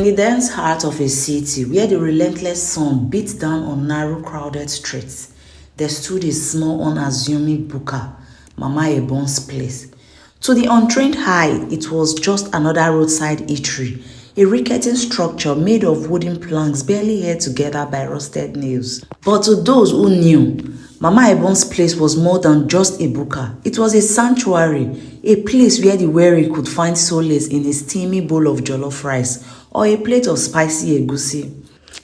In the dense heart of a city where the relentless sun beat down on narrow, crowded streets, there stood a small, unassuming Bukka, Mama Ebun's place. To the untrained eye, it was just another roadside eatery, a rickety structure made of wooden planks barely held together by rusted nails. But to those who knew, Mama Ebun's place was more than just a Bukka. It was a sanctuary, a place where the weary could find solace in a steamy bowl of jollof rice or a plate of spicy egusi.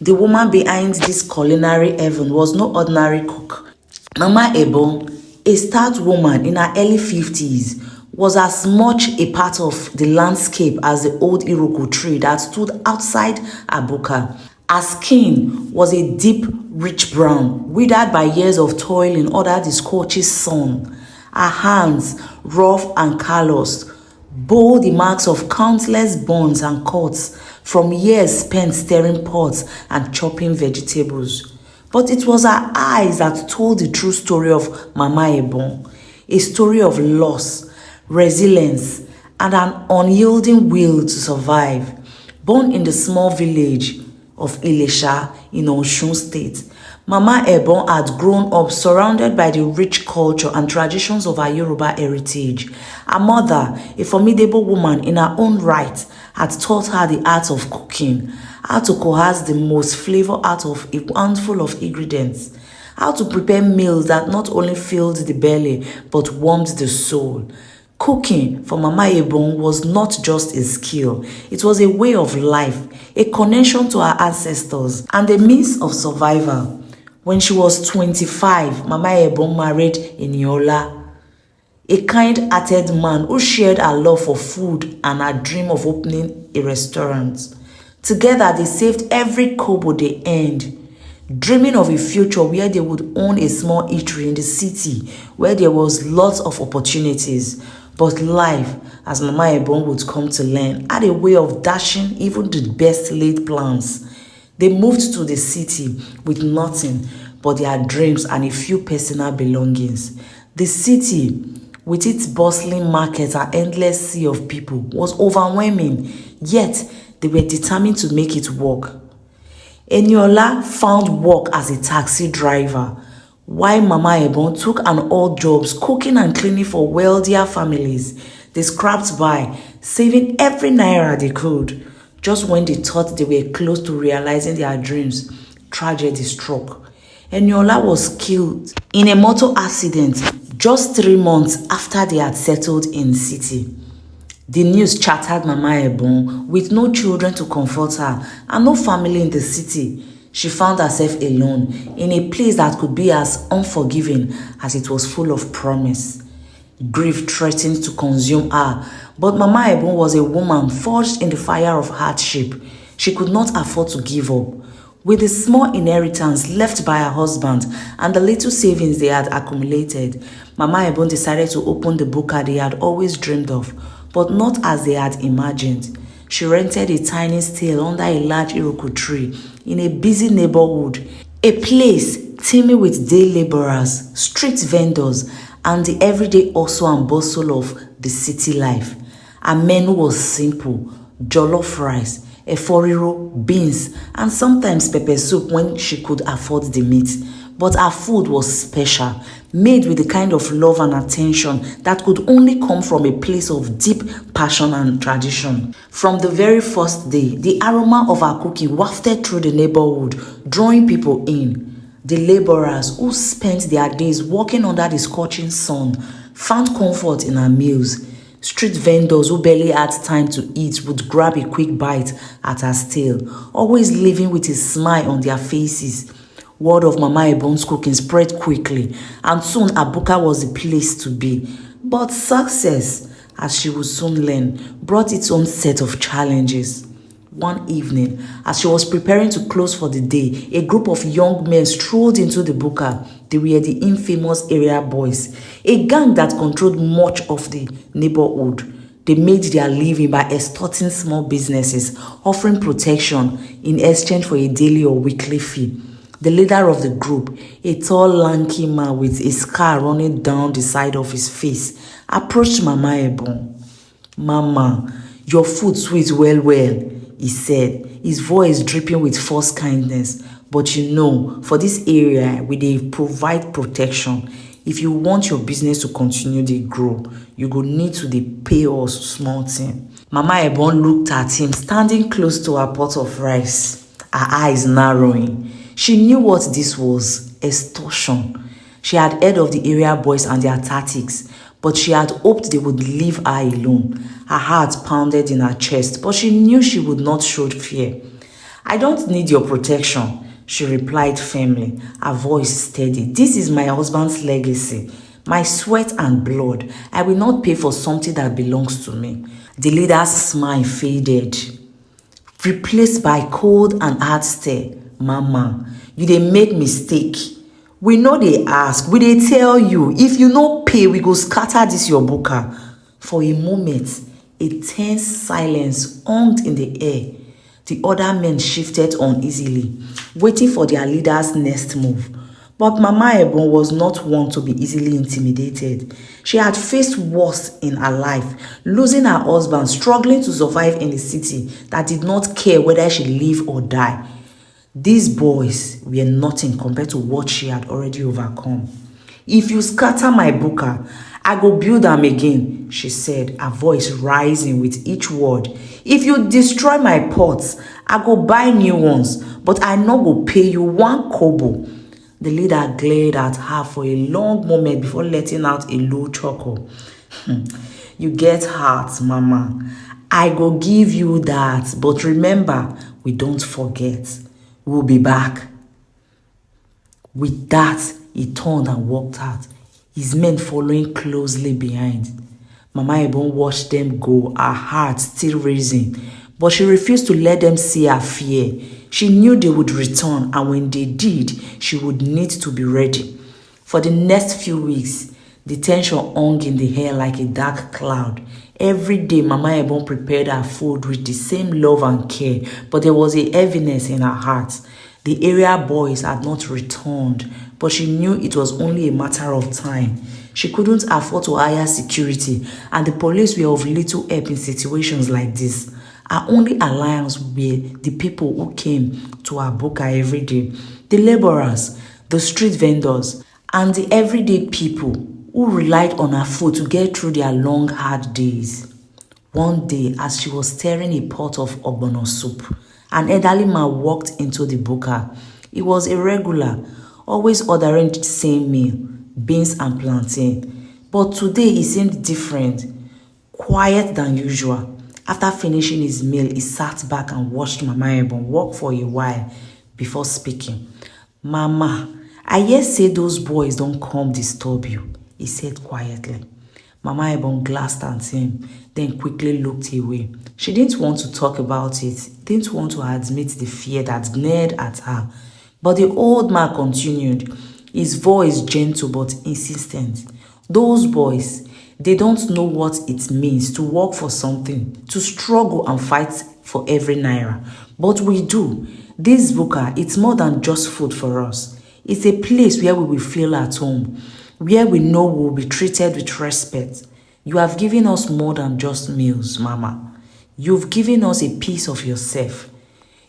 The woman behind this culinary heaven was no ordinary cook. Mama Ebun, a stout woman in her early 50s, was as much a part of the landscape as the old Iroko tree that stood outside her Bukka. Her skin was a deep, rich brown, withered by years of toiling under the scorching sun. Her hands, rough and calloused, bore the marks of countless burns and cuts from years spent stirring pots and chopping vegetables. But it was her eyes that told the true story of Mama Ebun, a story of loss, resilience, and an unyielding will to survive. Born in the small village of Ilesha in Osun State, Mama Ebun had grown up surrounded by the rich culture and traditions of her Yoruba heritage. Her mother, a formidable woman in her own right, had taught her the art of cooking, how to coerce the most flavor out of a handful of ingredients, how to prepare meals that not only filled the belly but warmed the soul. Cooking for Mama Ebun was not just a skill, it was a way of life, a connection to her ancestors, and a means of survival. When she was 25, Mama Ebun married Eniola, a kind-hearted man who shared her love for food and her dream of opening a restaurant. Together, they saved every kobo they earned, dreaming of a future where they would own a small eatery in the city where there was lots of opportunities. But life, as Mama Ebun would come to learn, had a way of dashing even the best laid plans. They moved to the city with nothing but their dreams and a few personal belongings. The city, with its bustling markets and endless sea of people, was overwhelming, yet they were determined to make it work. Eniola found work as a taxi driver, while Mama Ebun took on odd jobs cooking and cleaning for wealthier families. They scrapped by, saving every naira they could. Just when they thought they were close to realizing their dreams, tragedy struck. Eniola was killed in a motor accident just 3 months after they had settled in the city. The news shattered Mama Ebun. With no children to comfort her and no family in the city, she found herself alone in a place that could be as unforgiving as it was full of promise. Grief threatened to consume her, but Mama Ebun was a woman forged in the fire of hardship. She could not afford to give up. With the small inheritance left by her husband and the little savings they had accumulated, Mama Ebun decided to open the Bukka they had always dreamed of, but not as they had imagined. She rented a tiny stall under a large Iroko tree in a busy neighborhood, a place teeming with day laborers, street vendors, and the everyday hustle and bustle of the city life. Her menu was simple: jollof rice, eforiro, beans, and sometimes pepper soup when she could afford the meat. But her food was special, made with the kind of love and attention that could only come from a place of deep passion and tradition. From the very first day, the aroma of her cooking wafted through the neighborhood, drawing people in. The laborers who spent their days working under the scorching sun found comfort in her meals. Street vendors who barely had time to eat would grab a quick bite at her stall, always leaving with a smile on their faces. Word of Mama Ebun's cooking spread quickly, and soon her Bukka was the place to be. But success, as she would soon learn, brought its own set of challenges. One evening, as she was preparing to close for the day, a group of young men strolled into the Bukka. They were the infamous area boys, a gang that controlled much of the neighborhood. They made their living by extorting small businesses, offering protection in exchange for a daily or weekly fee. The leader of the group, a tall, lanky man with a scar running down the side of his face, approached Mama Ebun. "Mama, your food sweet well. he said, his voice dripping with false kindness. But you know, for this area, we dey provide protection. If you want your business to continue dey grow, you go need to dey pay us small thing. Mama Ebun looked at him, standing close to her pot of rice, her eyes narrowing. She knew what this was, extortion. She had heard of the area boys and their tactics, but she had hoped they would leave her alone. Her heart pounded in her chest, but she knew she would not show fear. I don't need your protection, she replied firmly, her voice steady. This is my husband's legacy, my sweat and blood. I will not pay for something that belongs to me. The leader's smile faded, replaced by cold and hard stare. Mama, you dey make mistake. We no dey ask, we dey tell you. If you no pay, we go scatter this your Bukka. For a moment, a tense silence hung in the air. The other men shifted uneasily, waiting for their leader's next move. But Mama Ebun was not one to be easily intimidated. She had faced worse in her life, losing her husband, struggling to survive in a city that did not care whether she live or die. These boys were nothing compared to what she had already overcome. If you scatter my Bukka, I go build them again, she said, her voice rising with each word. If you destroy my pots, I go buy new ones, but I no go pay you one kobo. The leader glared at her for a long moment before letting out a low chuckle. You get heart, Mama. I go give you that, but remember, we don't forget. We'll be back. With that, he turned and walked out, his men following closely behind. Mama Ebun watched them go, her heart still racing, but she refused to let them see her fear. She knew they would return, and when they did, she would need to be ready. For the next few weeks, the tension hung in the air like a dark cloud. Every day, Mama Ebun prepared her food with the same love and care, but there was a heaviness in her heart. The area boys had not returned, but she knew it was only a matter of time. She couldn't afford to hire security, and the police were of little help in situations like this. Her only alliance were the people who came to her Bukka every day, the laborers, the street vendors, and the everyday people who relied on her food to get through their long, hard days. One day, as she was stirring a pot of ogbono soup, an elderly man walked into the Bukka. He was a regular, always ordering the same meal, beans and plantain. But today he seemed different, quiet than usual. After finishing his meal, he sat back and watched Mama Ebun walk for a while before speaking. Mama, I hear say those boys don't come disturb you, he said quietly. Mama Ebun glanced at him, then quickly looked away. She didn't want to talk about it, didn't want to admit the fear that glared at her. But the old man continued, his voice gentle but insistent. Those boys, they don't know what it means to work for something, to struggle and fight for every naira. But we do. This Bukka, it's more than just food for us. It's a place where we will feel at home, where we know we will be treated with respect. You have given us more than just meals, Mama. You've given us a piece of yourself.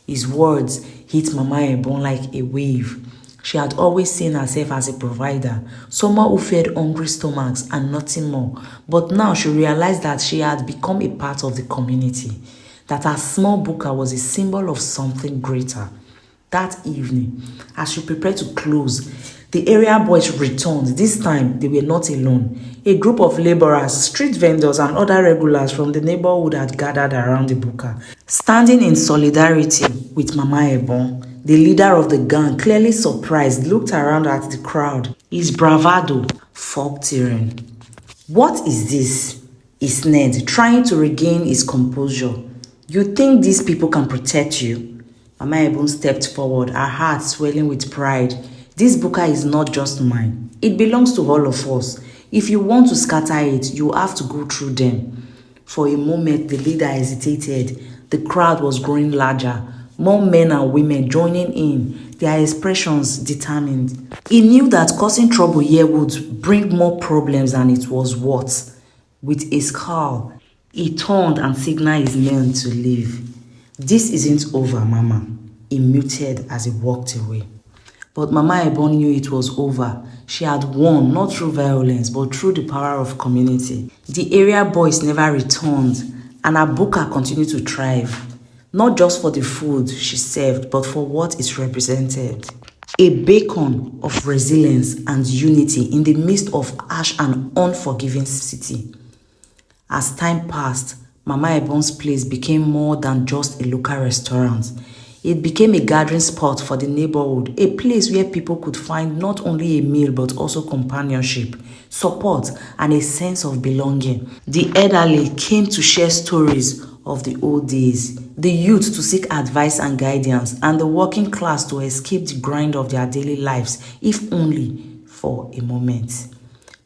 His words hit Mama Ebun like a wave. She had always seen herself as a provider, someone who fed hungry stomachs and nothing more. But now she realized that she had become a part of the community, that her small Bukka was a symbol of something greater. That evening, as she prepared to close, the area boys returned. This time, they were not alone. A group of laborers, street vendors, and other regulars from the neighborhood had gathered around the Bukka. Standing in solidarity with Mama Ebun, the leader of the gang, clearly surprised, looked around at the crowd. His bravado faltering. What is this? He sneered, trying to regain his composure. You think these people can protect you? Mama Ebun stepped forward, her heart swelling with pride. This Bukka is not just mine. It belongs to all of us. If you want to scatter it, you have to go through them. For a moment, the leader hesitated. The crowd was growing larger. More men and women joining in, their expressions determined. He knew that causing trouble here would bring more problems than it was worth. With a scowl, he turned and signaled his men to leave. "This isn't over, Mama," he muted as he walked away. But Mama Ebon knew it was over. She had won, not through violence, but through the power of community. The area boys never returned, and her Bukka continued to thrive. Not just for the food she served, but for what it represented. A beacon of resilience and unity in the midst of harsh and unforgiving city. As time passed, Mama Ebon's place became more than just a local restaurant. It became a gathering spot for the neighborhood, a place where people could find not only a meal but also companionship, support, and a sense of belonging. The elderly came to share stories of the old days, the youth to seek advice and guidance, and the working class to escape the grind of their daily lives, if only for a moment.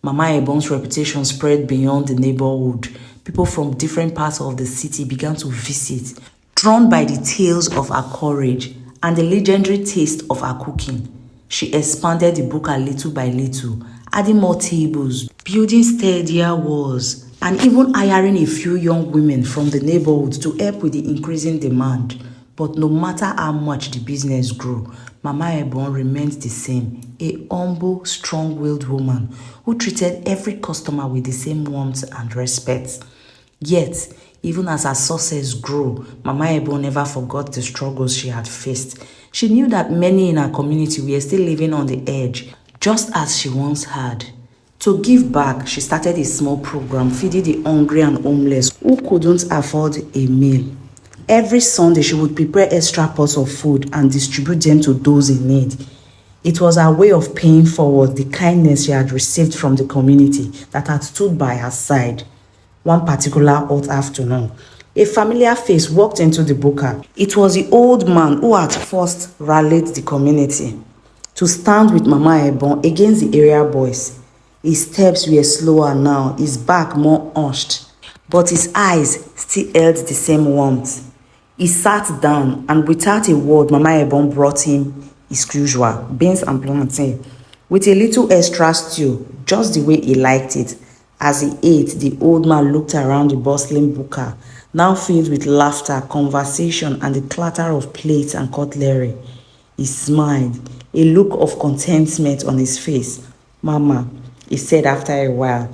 Mama Ebon's reputation spread beyond the neighborhood. People from different parts of the city began to visit, drawn by the tales of her courage and the legendary taste of her cooking. She expanded the Bukka little by little, adding more tables, building steadier walls, and even hiring a few young women from the neighborhood to help with the increasing demand. But no matter how much the business grew, Mama Ebon remained the same, a humble, strong-willed woman who treated every customer with the same warmth and respect. Yet, even as her success grew, Mama Ebon never forgot the struggles she had faced. She knew that many in her community were still living on the edge, just as she once had. To give back, she started a small program feeding the hungry and homeless who couldn't afford a meal. Every Sunday, she would prepare extra pots of food and distribute them to those in need. It was her way of paying forward the kindness she had received from the community that had stood by her side. One particular hot afternoon, a familiar face walked into the Bukka. It was the old man who had first rallied the community to stand with Mama Ebon against the area boys. His steps were slower now, his back more hushed, but his eyes still held the same warmth. He sat down, and without a word, Mama Ebon brought him his usual beans and plantain, with a little extra stew, just the way he liked it. As he ate, the old man looked around the bustling Bukka, now filled with laughter, conversation, and the clatter of plates and cutlery. He smiled, a look of contentment on his face. "Mama," he said after a while,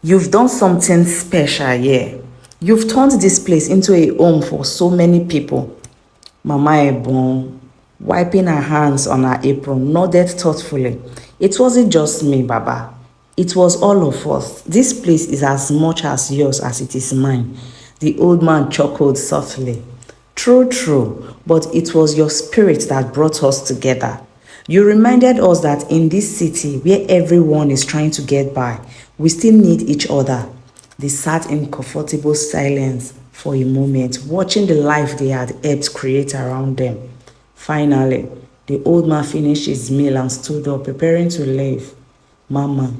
"you've done something special here. You've turned this place into a home for so many people." Mama Ebon, wiping her hands on her apron, nodded thoughtfully. "It wasn't just me, Baba. It was all of us. This place is as much as yours as it is mine." The old man chuckled softly. "True, true, but it was your spirit that brought us together. You reminded us that in this city where everyone is trying to get by, we still need each other." They sat in comfortable silence for a moment, watching the life they had helped create around them. Finally, the old man finished his meal and stood up, preparing to leave. "Mama,"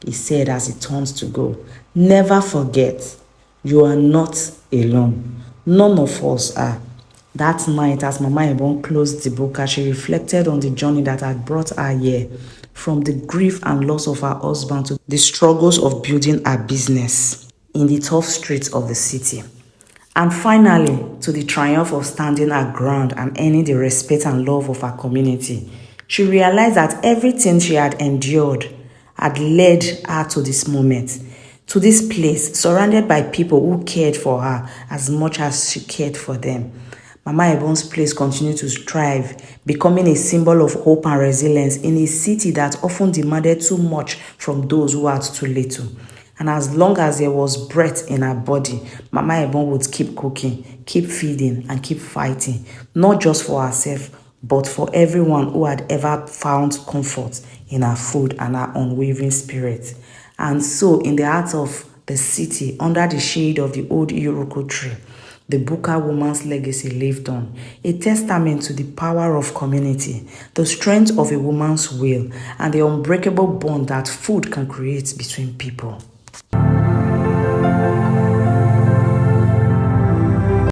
he said as he turned to go, "never forget, you are not alone. None of us are." That night, as Mama Ebon closed the book, as she reflected on the journey that had brought her here, from the grief and loss of her husband to the struggles of building her business in the tough streets of the city, and finally to the triumph of standing her ground and earning the respect and love of her community, she realized that everything she had endured had led her to this moment, to this place, surrounded by people who cared for her as much as she cared for them. Mama Ebon's place continued to thrive, becoming a symbol of hope and resilience in a city that often demanded too much from those who had too little. And as long as there was breath in her body, Mama Ebon would keep cooking, keep feeding, and keep fighting, not just for herself, but for everyone who had ever found comfort in her food and her unwavering spirit. And so, in the heart of the city, under the shade of the old Iroko tree, the Bukka woman's legacy lived on, a testament to the power of community, the strength of a woman's will, and the unbreakable bond that food can create between people.